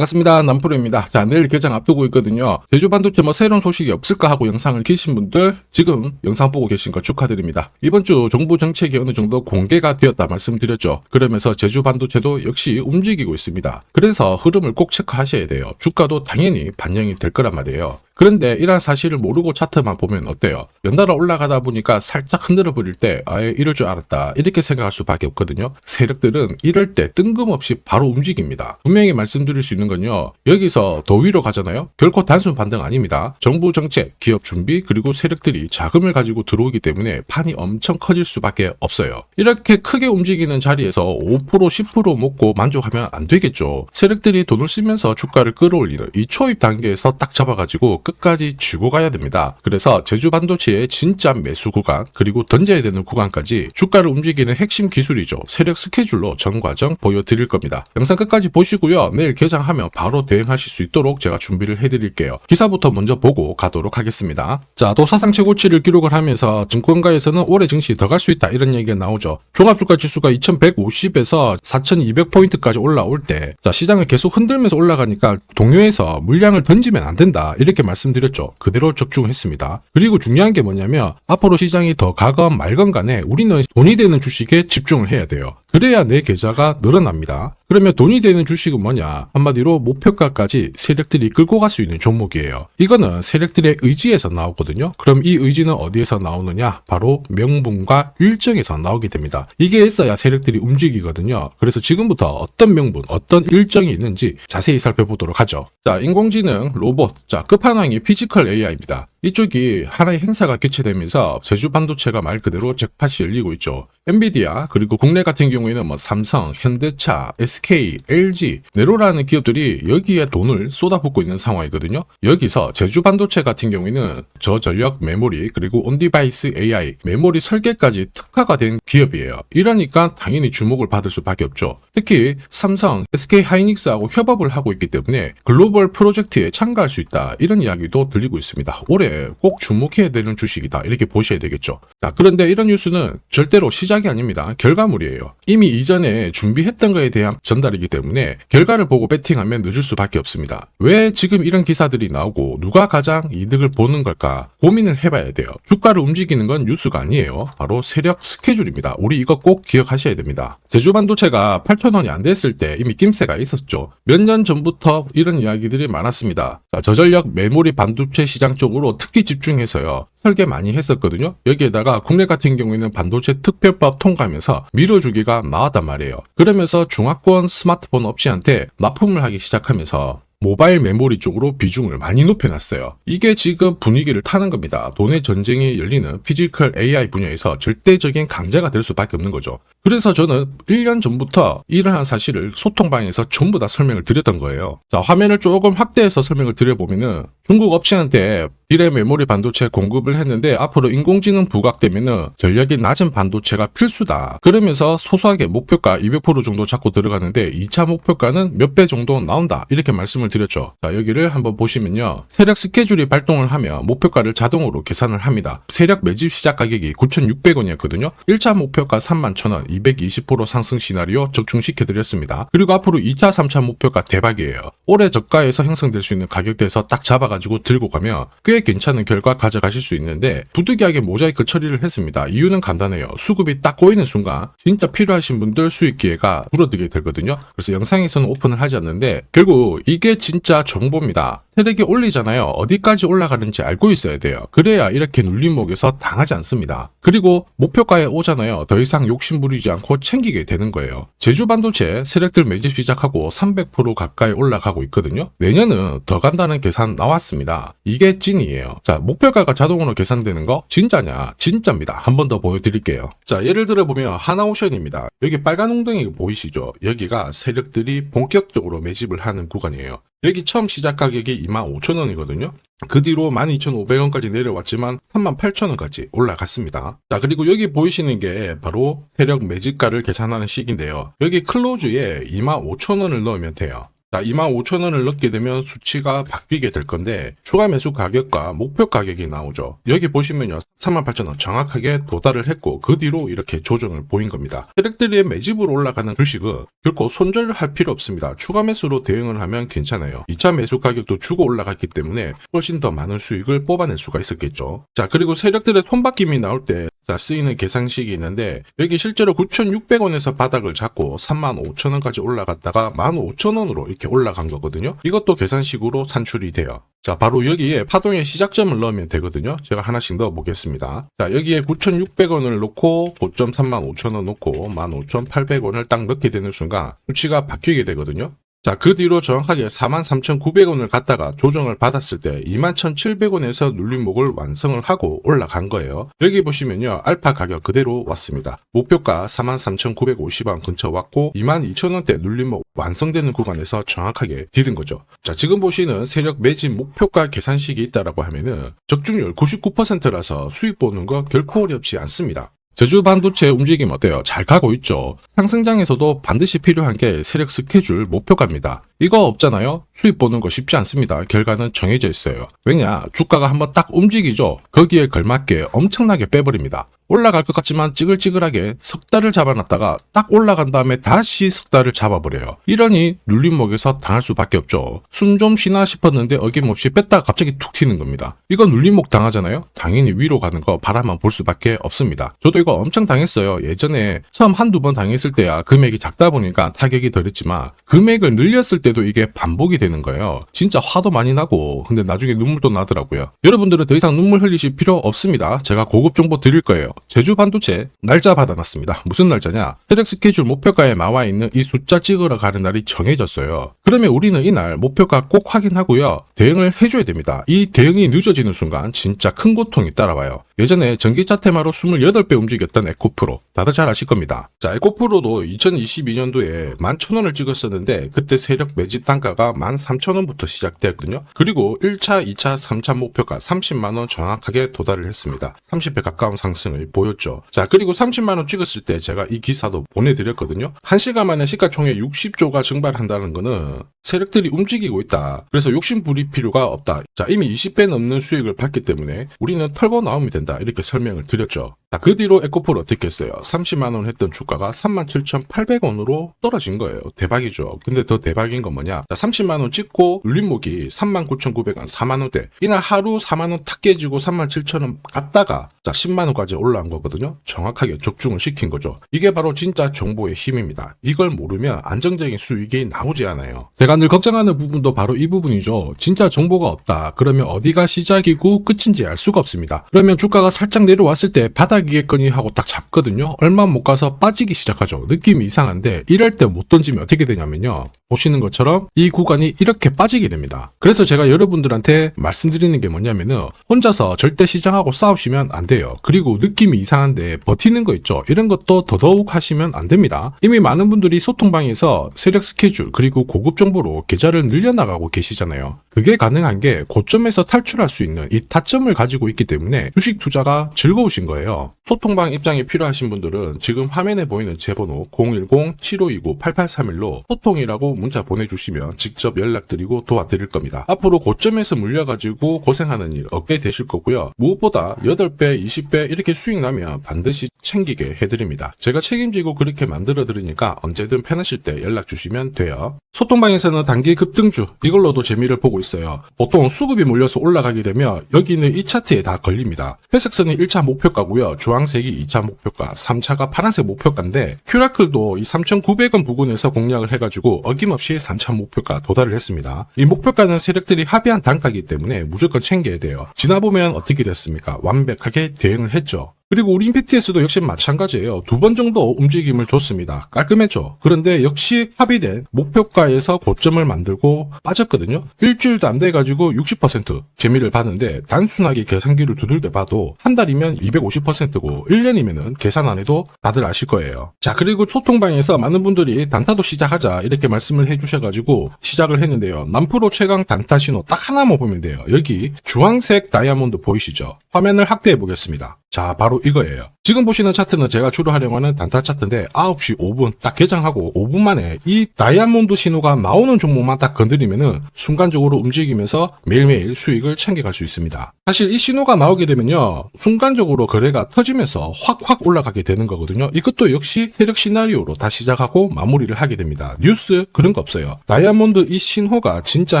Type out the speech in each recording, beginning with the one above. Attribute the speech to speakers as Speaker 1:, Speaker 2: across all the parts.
Speaker 1: 반갑습니다. 남프로입니다. 자, 내일 개장 앞두고 있거든요. 제주 반도체 새로운 소식이 없을까 하고 영상을 키신 분들 지금 영상 보고 계신 거 축하드립니다. 이번 주 정부 정책이 어느 정도 공개가 되었다 말씀드렸죠. 그러면서 제주 반도체도 역시 움직이고 있습니다. 그래서 흐름을 꼭 체크하셔야 돼요. 주가도 당연히 반영이 될 거란 말이에요. 그런데 이러한 사실을 모르고 차트만 보면 어때요? 연달아 올라가다 보니까 살짝 흔들어 버릴 때 아예 이럴 줄 알았다 이렇게 생각할 수밖에 없거든요. 세력들은 이럴 때 뜬금없이 바로 움직입니다. 분명히 말씀드릴 수 있는 건요. 여기서 더 위로 가잖아요. 결코 단순 반등 아닙니다. 정부 정책, 기업 준비 그리고 세력들이 자금을 가지고 들어오기 때문에 판이 엄청 커질 수밖에 없어요. 이렇게 크게 움직이는 자리에서 5% 10% 먹고 만족하면 안 되겠죠. 세력들이 돈을 쓰면서 주가를 끌어올리는 이 초입 단계에서 딱 잡아가지고 끝까지 쥐고 가야 됩니다. 그래서 제주 반도체의 진짜 매수 구간 그리고 던져야 되는 구간까지 주가를 움직이는 핵심 기술이죠. 세력 스케줄로 전 과정 보여드릴 겁니다. 영상 끝까지 보시고요. 내일 개장하면 바로 대응하실 수 있도록 제가 준비를 해드릴게요. 기사부터 먼저 보고 가도록 하겠습니다. 자, 또 사상 최고치를 기록을 하면서 증권가에서는 올해 증시 더 갈 수 있다 이런 얘기가 나오죠. 종합주가 지수가 2150에서 4200포인트까지 올라올 때 자, 시장을 계속 흔들면서 올라가니까 동요에서 물량을 던지면 안 된다 이렇게 말씀드렸죠. 그대로 적중했습니다. 그리고 중요한 게 뭐냐면 앞으로 시장이 더 가건 말건 간에 우리는 돈이 되는 주식에 집중을 해야 돼요. 그래야 내 계좌가 늘어납니다. 그러면 돈이 되는 주식은 뭐냐? 한마디로 목표가까지 세력들이 끌고 갈 수 있는 종목이에요. 이거는 세력들의 의지에서 나오거든요. 그럼 이 의지는 어디에서 나오느냐? 바로 명분과 일정에서 나오게 됩니다. 이게 있어야 세력들이 움직이거든요. 그래서 지금부터 어떤 명분, 어떤 일정이 있는지 자세히 살펴보도록 하죠. 자, 인공지능, 로봇, 자, 끝판왕이 피지컬 AI입니다. 이쪽이 하나의 행사가 개최되면서 제주 반도체가 말 그대로 잭팟이 열리고 있죠. 엔비디아 그리고 국내 같은 경우에는 삼성, 현대차, SK, LG, 네로라는 기업들이 여기에 돈을 쏟아붓고 있는 상황이거든요. 여기서 제주 반도체 같은 경우에는 저전력 메모리 그리고 온디바이스 AI 메모리 설계까지 특화가 된 기업이에요. 이러니까 당연히 주목을 받을 수밖에 없죠. 특히 삼성, SK 하이닉스하고 협업을 하고 있기 때문에 글로벌 프로젝트에 참가할 수 있다 이런 이야기도 들리고 있습니다. 올해 꼭 주목해야 되는 주식이다 이렇게 보셔야 되겠죠. 자, 그런데 이런 뉴스는 절대로 시작이 아닙니다. 결과물이에요. 이미 이전에 준비했던 거에 대한 전달이기 때문에 결과를 보고 배팅하면 늦을 수밖에 없습니다. 왜 지금 이런 기사들이 나오고 누가 가장 이득을 보는 걸까 고민을 해봐야 돼요. 주가를 움직이는 건 뉴스가 아니에요. 바로 세력 스케줄입니다. 우리 이거 꼭 기억하셔야 됩니다. 제주 반도체가 8,000원이 안 됐을 때 이미 낌새가 있었죠. 몇 년 전부터 이런 이야기들이 많았습니다. 자, 저전력 메모리 반도체 시장 쪽으로 특히 집중해서요. 설계 많이 했었거든요. 여기에다가 국내 같은 경우에는 반도체 특별법 통과하면서 밀어주기가 나왔단 말이에요. 그러면서 중화권 스마트폰 업체한테 납품을 하기 시작하면서 모바일 메모리 쪽으로 비중을 많이 높여놨어요. 이게 지금 분위기를 타는 겁니다. 돈의 전쟁이 열리는 피지컬 AI 분야에서 절대적인 강자가 될 수밖에 없는 거죠. 그래서 저는 1년 전부터 이러한 사실을 소통방에서 전부 다 설명을 드렸던 거예요. 자, 화면을 조금 확대해서 설명을 드려보면은 중국 업체한테 디램 메모리 반도체 공급을 했는데 앞으로 인공지능 부각되면은 전력이 낮은 반도체가 필수다. 그러면서 소소하게 목표가 200% 정도 잡고 들어가는데 2차 목표가는 몇 배 정도 나온다. 이렇게 말씀을 드렸죠. 자, 여기를 한번 보시면요. 세력 스케줄이 발동을 하면 목표가를 자동으로 계산을 합니다. 세력 매집 시작 가격이 9,600원이었거든요. 1차 목표가 31,000원, 220% 상승 시나리오 적중시켜 드렸습니다. 그리고 앞으로 2차, 3차 목표가 대박이에요. 올해 저가에서 형성될 수 있는 가격대에서 딱 잡아가지고 들고 가면 꽤 괜찮은 결과 가져가실 수 있는데 부득이하게 모자이크 처리를 했습니다. 이유는 간단해요. 수급이 딱 꼬이는 순간 진짜 필요하신 분들 수익 기회가 줄어들게 되거든요. 그래서 영상에서는 오픈을 하지 않는데 결국 이게 진짜 정보입니다. 세력이 올리잖아요. 어디까지 올라가는지 알고 있어야 돼요. 그래야 이렇게 눌림목에서 당하지 않습니다. 그리고 목표가에 오잖아요. 더 이상 욕심 부리지 않고 챙기게 되는 거예요. 제주 반도체 세력들 매집 시작하고 300% 가까이 올라가고 있거든요. 내년은 더 간다는 계산 나왔습니다. 이게 찐이에요. 자, 목표가가 자동으로 계산되는 거 진짜냐? 진짜입니다. 한 번 더 보여드릴게요. 자, 예를 들어 보면 하나오션입니다. 여기 빨간 웅덩이 보이시죠? 여기가 세력들이 본격적으로 매집을 하는 구간이에요. 여기 처음 시작 가격이 25,000원이거든요. 그 뒤로 12,500원까지 내려왔지만 38,000원까지 올라갔습니다. 자, 그리고 여기 보이시는 게 바로 세력 매집가를 계산하는 식인데요. 여기 클로즈에 25,000원을 넣으면 돼요. 자, 25,000원을 넣게 되면 수치가 바뀌게 될 건데 추가 매수 가격과 목표 가격이 나오죠. 여기 보시면요. 38,000원 정확하게 도달을 했고 그 뒤로 이렇게 조정을 보인 겁니다. 세력들이 매집으로 올라가는 주식은 결코 손절할 필요 없습니다. 추가 매수로 대응을 하면 괜찮아요. 2차 매수 가격도 주고 올라갔기 때문에 훨씬 더 많은 수익을 뽑아낼 수가 있었겠죠. 자, 그리고 세력들의 손바뀜이 나올 때 쓰이는 계산식이 있는데 여기 실제로 9,600원에서 바닥을 잡고 35,000원까지 올라갔다가 15,000원으로 이렇게 올라간 거거든요. 이것도 계산식으로 산출이 돼요. 자, 바로 여기에 파동의 시작점을 넣으면 되거든요. 제가 하나씩 넣어 보겠습니다. 자, 여기에 9,600원을 놓고 고점 35,000원 놓고 15,800원을 딱 넣게 되는 순간 수치가 바뀌게 되거든요. 자, 그 뒤로 정확하게 43,900원을 갖다가 조정을 받았을 때 21,700원에서 눌림목을 완성을 하고 올라간 거예요. 여기 보시면요. 알파 가격 그대로 왔습니다. 목표가 43,950원 근처 왔고 22,000원대 눌림목 완성되는 구간에서 정확하게 디딘 거죠. 자, 지금 보시는 세력 매집 목표가 계산식이 있다라고 하면은 적중률 99%라서 수익 보는 거 결코 어렵지 않습니다. 제주 반도체 움직임 어때요? 잘 가고 있죠. 상승장에서도 반드시 필요한 게 세력 스케줄 목표가입니다. 이거 없잖아요? 수익 보는 거 쉽지 않습니다. 결과는 정해져 있어요. 왜냐? 주가가 한번 딱 움직이죠. 거기에 걸맞게 엄청나게 빼버립니다. 올라갈 것 같지만 찌글찌글하게 석 달을 잡아놨다가 딱 올라간 다음에 다시 석 달을 잡아버려요. 이러니 눌림목에서 당할 수밖에 없죠. 숨 좀 쉬나 싶었는데 어김없이 뺐다가 갑자기 툭 튀는 겁니다. 이거 눌림목 당하잖아요? 당연히 위로 가는 거 바라만 볼 수밖에 없습니다. 저도 이거 엄청 당했어요. 예전에 처음 한두 번 당했을 때야 금액이 작다 보니까 타격이 덜했지만 금액을 늘렸을 때도 이게 반복이 되는 거예요. 진짜 화도 많이 나고 근데 나중에 눈물도 나더라고요. 여러분들은 더 이상 눈물 흘리실 필요 없습니다. 제가 고급 정보 드릴 거예요. 제주 반도체 날짜 받아놨습니다. 무슨 날짜냐? 세력 스케줄 목표가에 나와 있는 이 숫자 찍으러 가는 날이 정해졌어요. 그러면 우리는 이날 목표가 꼭 확인하고요. 대응을 해줘야 됩니다. 이 대응이 늦어지는 순간 진짜 큰 고통이 따라와요. 예전에 전기차 테마로 28배 움직였던 에코프로 다들 잘 아실 겁니다. 자, 에코프로도 2022년도에 11,000원을 찍었었는데 그때 세력 매집 단가가 13,000원부터 시작되었거든요. 그리고 1차, 2차, 3차 목표가 30만원 정확하게 도달을 했습니다. 30배 가까운 상승을 보였죠. 자, 그리고 30만원 찍었을 때 제가 이 기사도 보내드렸거든요. 1시간 만에 시가총액 60조가 증발한다는 거는 세력들이 움직이고 있다. 그래서 욕심 부릴 필요가 없다. 자, 이미 20배 넘는 수익을 봤기 때문에 우리는 털고 나오면 된다. 이렇게 설명을 드렸죠. 자, 그 뒤로 에코프로 어떻게 했어요? 30만원 했던 주가가 37,800원으로 떨어진 거예요. 대박이죠. 근데 더 대박인 건 뭐냐? 자, 30만원 찍고 눌림목이 39,900원, 4만원대. 이날 하루 4만원 탁 깨지고 37,000원 갔다가 자, 10만원까지 올라온 거거든요. 정확하게 적중을 시킨 거죠. 이게 바로 진짜 정보의 힘입니다. 이걸 모르면 안정적인 수익이 나오지 않아요. 제가 늘 걱정하는 부분도 바로 이 부분이죠. 진짜 정보가 없다. 그러면 어디가 시작이고 끝인지 알 수가 없습니다. 그러면 주가가 살짝 내려왔을 때 바닥이겠거니 하고 딱 잡거든요. 얼마 못 가서 빠지기 시작하죠. 느낌이 이상한데 이럴 때 못 던지면 어떻게 되냐면요. 보시는 것처럼 이 구간이 이렇게 빠지게 됩니다. 그래서 제가 여러분들한테 말씀드리는 게 뭐냐면은 혼자서 절대 시장하고 싸우시면 안 돼요. 그리고 느낌이 이상한데 버티는 거 있죠. 이런 것도 더더욱 하시면 안 됩니다. 이미 많은 분들이 소통방에서 세력 스케줄 그리고 고급 정보로 계좌를 늘려나가고 계시잖아요. 그게 가능한 게 고점에서 탈출할 수 있는 이 타점을 가지고 있기 때문에 주식 투자가 즐거우신 거예요. 소통방 입장이 필요하신 분들은 지금 화면에 보이는 제 번호 010-7529-8831로 소통이라고 문자 보내주시면 직접 연락드리고 도와드릴 겁니다. 앞으로 고점에서 물려가지고 고생하는 일 없게 되실 거고요. 무엇보다 8배, 20배 이렇게 수익 나면 반드시 챙기게 해드립니다. 제가 책임지고 그렇게 만들어 드리니까 언제든 편하실 때 연락 주시면 돼요. 소통방에서는 단기 급등주 이걸로도 재미를 보고 있어요. 보통 수급이 몰려서 올라가게 되면 여기는 이 차트에 다 걸립니다. 회색선이 1차 목표가고요. 주황색이 2차 목표가, 3차가 파란색 목표가인데 큐라클도 이 3,900원 부근에서 공략을 해가지고 어김없이 3차 목표가 도달을 했습니다. 이 목표가는 세력들이 합의한 단가이기 때문에 무조건 챙겨야 돼요. 지나보면 어떻게 됐습니까? 완벽하게 대응을 했죠. 그리고 우리 임팩트에서도 역시 마찬가지예요. 2번 정도 움직임을 줬습니다. 깔끔했죠. 그런데 역시 합의된 목표가에서 고점을 만들고 빠졌거든요. 일주일도 안 돼가지고 60% 재미를 봤는데 단순하게 계산기를 두들겨 봐도 한 달이면 250%고 1년이면은 계산 안 해도 다들 아실 거예요. 자, 그리고 소통방에서 많은 분들이 단타도 시작하자 이렇게 말씀을 해주셔가지고 시작을 했는데요. 남프로 최강 단타 신호 딱 하나만 보면 돼요. 여기 주황색 다이아몬드 보이시죠? 화면을 확대해 보겠습니다. 자, 바로 이거예요. 지금 보시는 차트는 제가 주로 활용하는 단타 차트인데 9시 5분 딱 개장하고 5분 만에 이 다이아몬드 신호가 나오는 종목만 딱 건드리면은 순간적으로 움직이면서 매일매일 수익을 챙겨갈 수 있습니다. 사실 이 신호가 나오게 되면요, 순간적으로 거래가 터지면서 확 올라가게 되는 거거든요. 이것도 역시 세력 시나리오로 다 시작하고 마무리를 하게 됩니다. 뉴스 그런 거 없어요. 다이아몬드 이 신호가 진짜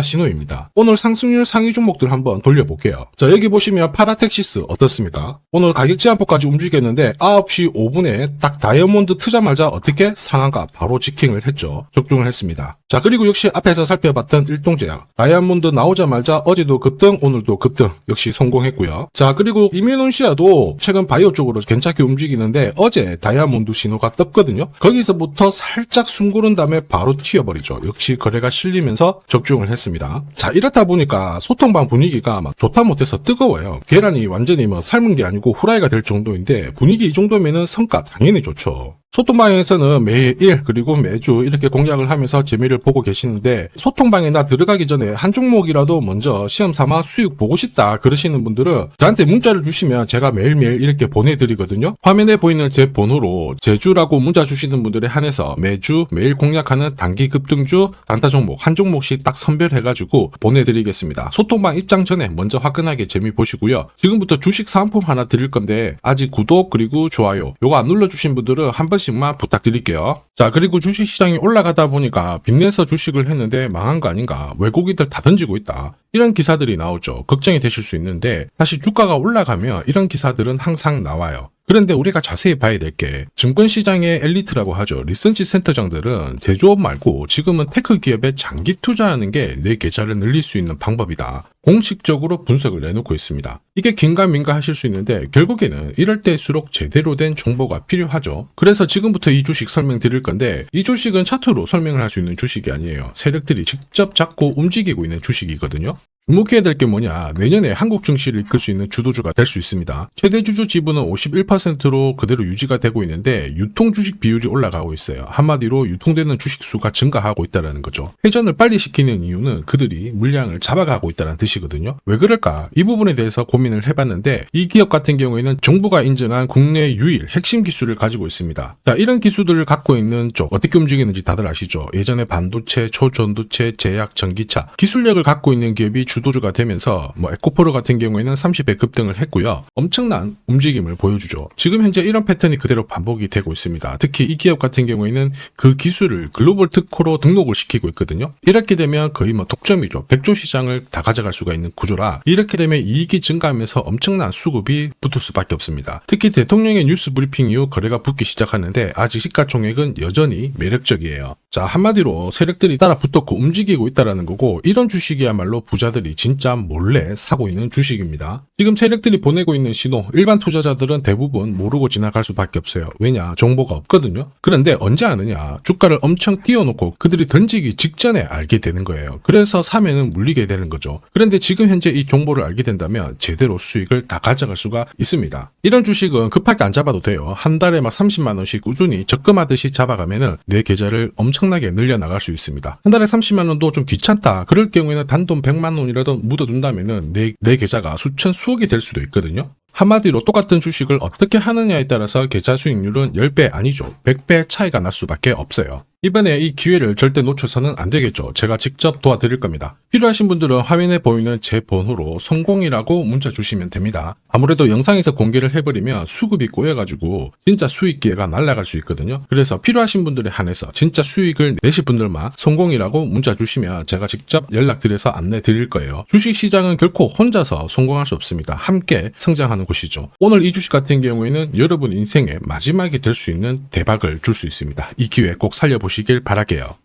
Speaker 1: 신호입니다. 오늘 상승률 상위 종목들 한번 돌려볼게요. 자, 여기 보시면 파라텍시스 어떻습니까? 오늘 가격 제한폭까지 움직였는데 9시 5분에 딱 다이아몬드 트자마자 어떻게 상한가 바로 직행을 했죠. 적중을 했습니다. 자, 그리고 역시 앞에서 살펴봤던 일동제약 다이아몬드 나오자마자 어제도 급등 오늘도 급등 역시 성공했고요. 자, 그리고 이뮤논시아도 최근 바이오 쪽으로 괜찮게 움직이는데 어제 다이아몬드 신호가 떴거든요. 거기서부터 살짝 숨 고른 다음에 바로 튀어버리죠. 역시 거래가 실리면서 적중을 했습니다. 자, 이렇다 보니까 소통방 분위기가 막 좋다 못해서 뜨거워요. 계란이 완전히 뭐 삶은 게 아니고 후라이가 될 정도인데 분위기 이 정도면은 성과 당연히 좋죠. 소통방에서는 매일 그리고 매주 이렇게 공략을 하면서 재미를 보고 계시는데 소통방에 나 들어가기 전에 한 종목이라도 먼저 시험 삼아 수익 보고 싶다 그러시는 분들은 저한테 문자를 주시면 제가 매일매일 이렇게 보내드리거든요. 화면에 보이는 제 번호로 제주라고 문자 주시는 분들에 한해서 매주 매일 공략하는 단기 급등주 단타 종목 한 종목씩 딱 선별해가지고 보내드리겠습니다. 소통방 입장 전에 먼저 화끈하게 재미 보시고요. 지금부터 주식 사은품 하나 드릴 건데 아직 구독 그리고 좋아요 요거 안 눌러주신 분들은 한 번씩만 부탁드릴게요. 자, 그리고 주식시장이 올라가다 보니까 빚내서 주식을 했는데 망한 거 아닌가, 외국인들 다 던지고 있다, 이런 기사들이 나오죠. 걱정이 되실 수 있는데 사실 주가가 올라가면 이런 기사들은 항상 나와요. 그런데 우리가 자세히 봐야 될 게 증권시장의 엘리트라고 하죠. 리서치 센터장들은 제조업 말고 지금은 테크 기업에 장기 투자하는 게 내 계좌를 늘릴 수 있는 방법이다. 공식적으로 분석을 내놓고 있습니다. 이게 긴가민가 하실 수 있는데 결국에는 이럴 때일수록 제대로 된 정보가 필요하죠. 그래서 지금부터 이 주식 설명드릴 건데 이 주식은 차트로 설명을 할 수 있는 주식이 아니에요. 세력들이 직접 잡고 움직이고 있는 주식이거든요. 주목해야 될 게 뭐냐, 내년에 한국 증시를 이끌 수 있는 주도주가 될 수 있습니다. 최대 주주 지분은 51%로 그대로 유지가 되고 있는데 유통 주식 비율이 올라가고 있어요. 한마디로 유통되는 주식 수가 증가하고 있다는 거죠. 회전을 빨리 시키는 이유는 그들이 물량을 잡아가고 있다는 뜻이거든요. 왜 그럴까? 이 부분에 대해서 고민을 해봤는데 이 기업 같은 경우에는 정부가 인정한 국내 유일 핵심 기술을 가지고 있습니다. 자, 이런 기술들을 갖고 있는 쪽 어떻게 움직이는지 다들 아시죠? 예전에 반도체, 초전도체, 제약, 전기차 기술력을 갖고 있는 기업이 주도주가 되면서 에코프로 같은 경우에는 30배 급등을 했고요. 엄청난 움직임을 보여주죠. 지금 현재 이런 패턴이 그대로 반복이 되고 있습니다. 특히 이 기업 같은 경우에는 그 기술을 글로벌 특허로 등록을 시키고 있거든요. 이렇게 되면 거의 독점이죠. 100조 시장을 다 가져갈 수가 있는 구조라 이렇게 되면 이익이 증가하면서 엄청난 수급이 붙을 수밖에 없습니다. 특히 대통령의 뉴스 브리핑 이후 거래가 붙기 시작하는데 아직 시가총액은 여전히 매력적이에요. 자, 한마디로 세력들이 따라 붙었고 움직이고 있다는 거고 이런 주식이야말로 부자들이 진짜 몰래 사고 있는 주식입니다. 지금 세력들이 보내고 있는 신호 일반 투자자들은 대부분 모르고 지나갈 수밖에 없어요. 왜냐? 정보가 없거든요. 그런데 언제 아느냐? 주가를 엄청 띄워놓고 그들이 던지기 직전에 알게 되는 거예요. 그래서 사면은 물리게 되는 거죠. 그런데 지금 현재 이 정보를 알게 된다면 제대로 수익을 다 가져갈 수가 있습니다. 이런 주식은 급하게 안 잡아도 돼요. 한 달에 30만 원씩 꾸준히 적금하듯이 잡아가면은 내 계좌를 엄청나게 늘려나갈 수 있습니다. 한 달에 30만 원도 좀 귀찮다. 그럴 경우에는 단돈 100만 원이라도 묻어둔다면은 내 계좌가 수천 수억이 될 수도 있거든요. 한마디로 똑같은 주식을 어떻게 하느냐에 따라서 계좌 수익률은 10배 아니죠. 100배 차이가 날 수밖에 없어요. 이번에 이 기회를 절대 놓쳐서는 안 되겠죠. 제가 직접 도와드릴 겁니다. 필요하신 분들은 화면에 보이는 제 번호로 성공이라고 문자 주시면 됩니다. 아무래도 영상에서 공개를 해버리면 수급이 꼬여가지고 진짜 수익 기회가 날아갈 수 있거든요. 그래서 필요하신 분들에 한해서 진짜 수익을 내실 분들만 성공이라고 문자 주시면 제가 직접 연락드려서 안내 드릴 거예요. 주식시장은 결코 혼자서 성공할 수 없습니다. 함께 성장하는 곳이죠. 오늘 이 주식 같은 경우에는 여러분 인생의 마지막이 될 수 있는 대박을 줄 수 있습니다. 이 기회 꼭 살려보시길 바랄게요.